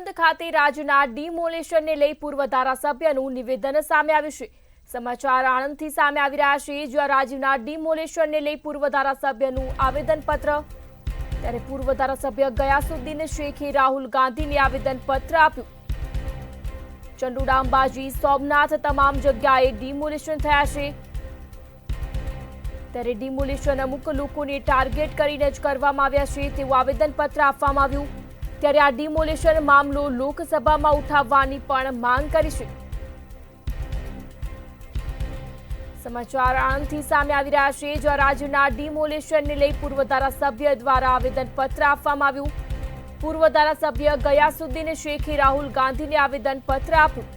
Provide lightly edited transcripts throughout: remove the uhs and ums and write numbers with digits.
આણંદ ખાતે રાજ્યના ડિમોલેશનને લઈ પૂર્વ ધારાસભ્યનું નિવેદન સામે આવ્યું છે। સમાચાર આણંદથી સામે આવી રહ્યા છે, જ્યાં રાજ્યના ડિમોલેશનને લઈ પૂર્વ ધારાસભ્યનું આવેદનપત્ર। ત્યારે પૂર્વ ધારાસભ્ય ગયાસુદ્દીન શેખે રાહુલ ગાંધીને આવેદનપત્ર આપ્યું। ચંડોળા અંબાજી સોમનાથ તમામ જગ્યાએ ડિમોલેશન થયા છે। ત્યારે ડિમોલેશન અમુક લોકોને ટાર્ગેટ કરીને જ કરવામાં આવ્યા છે તેવું આવેદનપત્ર આપવામાં આવ્યું। ત્યારે આ ડિમોલેશન મામલો લોકસભામાં ઉઠાવવાની પણ માંગ કરી છે। સમાચાર આણંદથી સામે આવી રહ્યા છે, જ્યાં રાજ્યના ડિમોલેશનને લઈ પૂર્વ ધારાસભ્ય દ્વારા આવેદનપત્ર આપવામાં આવ્યું। પૂર્વ ધારાસભ્ય ગયાસુદ્દીન શેખે રાહુલ ગાંધીને આવેદનપત્ર આપ્યું।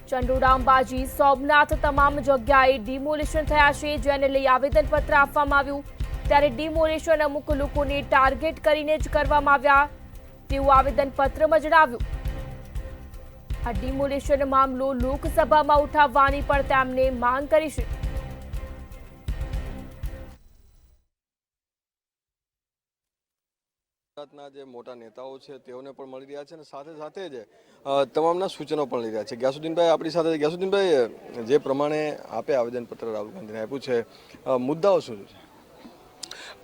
ચંડોળા અંબાજી સોમનાથ તમામ જગ્યાએ ડિમોલેશન થયા છે, જેને લઈ આવેદનપત્ર આપવામાં આવ્યું। ત્યારે ડિમોલેશન અમુક લોકોને ટાર્ગેટ કરીને જ કરવામાં આવ્યા તેવું આવેદનપત્રમાં જણાવ્યું। આ ડિમોલેશન મામલો લોકસભામાં ઉઠાવવાની પણ તેમણે માંગ કરી છે। ગુજરાતના જે મોટા નેતાઓ છે તેઓને પણ મળી રહ્યા છે અને સાથે સાથે જ તમામના સૂચનો પણ લઈ રહ્યા છે। ગ્યાસુદ્દીનભાઈ આપણી સાથે। ગ્યાસુદ્દીનભાઈ, જે પ્રમાણે આપે આવેદનપત્ર રાહુલ ગાંધીને આપ્યું છે, મુદ્દાઓ શું છે?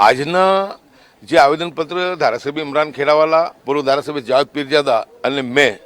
આજના જે આવેદનપત્ર ધારાસભ્ય ઇમરાન ખેડાવાલા, પૂર્વ ધારાસભ્ય જાવેદ પીરજાદા અને મેં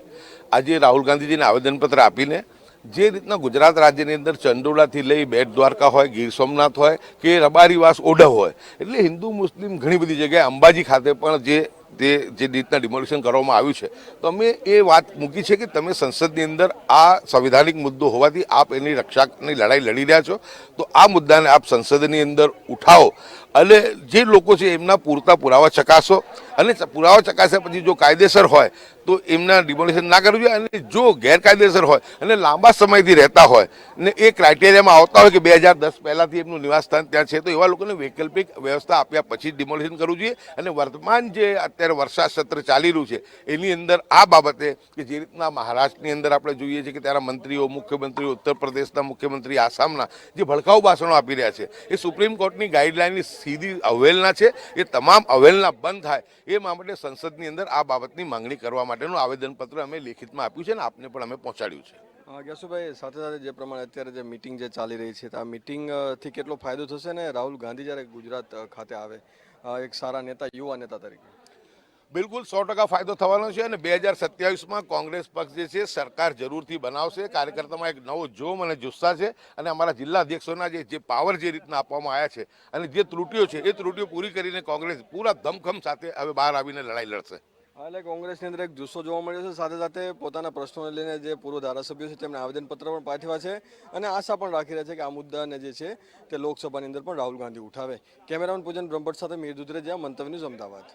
આજે રાહુલ ગાંધીજીને આવેદનપત્ર આપીને જે રીતના ગુજરાત રાજ્યની અંદર ચંડોળાથી લઈ બેટ દ્વારકા હોય, ગીર સોમનાથ હોય કે રબારીવાસ ઓઢવ હોય, એટલે હિન્દુ મુસ્લિમ ઘણી બધી જગ્યાએ અંબાજી ખાતે પણ જે રીતના ડિમોલિશન કરવામાં આવ્યું છે, તો અમે એ વાત મૂકી છે કે તમે સંસદની અંદર આ સંવિધાનિક મુદ્દો હોવાથી આપ એની રક્ષાની લડાઈ લડી રહ્યા છો, તો આ મુદ્દાને આપ સંસદની અંદર ઉઠાવો અને જે લોકો છે એમના પૂરતા પુરાવા ચકાસો અને પુરાવા ચકાસ્યા પછી જો કાયદેસર હોય તો એમના ડિમોલિશન ના કરવું જોઈએ, અને જો ગેરકાયદેસર હોય અને લાંબા સમયથી રહેતા હોય ને એ ક્રાઇટેરિયામાં આવતા હોય કે 2010 પહેલાંથી એમનું નિવાસસ્થાન ત્યાં છે, તો એવા લોકોને વૈકલ્પિક વ્યવસ્થા આપ્યા પછી ડિમોલિશન કરવું જોઈએ। અને વર્તમાન જે અત્યારે વર્ષા સત્ર ચાલી રહ્યું છે એની અંદર આ બાબતે કે જે રીતના મહારાષ્ટ્રની અંદર આપણે જોઈએ છીએ કે ત્યાંના મંત્રીઓ, મુખ્યમંત્રીઓ, ઉત્તર પ્રદેશના મુખ્યમંત્રી, આસામના જે ભડકાઉ ભાષણો આપી રહ્યા છે, એ સુપ્રીમ કોર્ટની ગાઈડલાઇનની સીધી અવહેલના છે। એ તમામ અવહેલના બંધ થાય એ માટે સંસદની અંદર આ બાબતની માંગણી કરવા માટેનું આવેદનપત્ર અમે લેખિતમાં આપ્યું છે અને આપને પણ અમે પહોંચાડ્યું છે। ગ્યાસુભાઈ, સાથે સાથે જે પ્રમાણે અત્યારે જે મિટિંગ જે ચાલી રહી છે, આ મિટિંગથી કેટલો ફાયદો થશે ને રાહુલ ગાંધી જ્યારે ગુજરાત ખાતે આવે એક સારા નેતા, યુવા નેતા તરીકે? બિલકુલ 100% ફાયદો થવાનો છે અને 2027માં કોંગ્રેસ પક્ષ જે છે સરકાર જરૂરથી બનાવશે। કાર્યકર્તામાં એક નવો જોમ અને જુસ્સા છે અને અમારા જિલ્લા અધ્યક્ષોના જે પાવર જે રીતના આપવામાં આવ્યા છે અને જે ત્રુટિઓ છે એ ત્રુટિઓ પૂરી કરીને કોંગ્રેસ પૂરા દમખમ સાથે હવે બહાર આવીને લડાઈ લડશે। એટલે કોંગ્રેસની અંદર એક જુસ્સો જોવા મળ્યો છે, સાથે સાથે પોતાના પ્રશ્નોને લઈને જે પૂર્વ ધારાસભ્યો છે તેમને આવેદનપત્ર પણ પાઠવ્યા છે અને આશા પણ રાખી રહ્યા છે કે આ મુદ્દાને જે છે તે લોકસભાની અંદર પણ રાહુલ ગાંધી ઉઠાવે। કેમેરામેન પૂજન બ્રહ્મભટ્ટ સાથે મીર દુધરેજા, મંતવ્ય ન્યૂઝ, અમદાવાદ।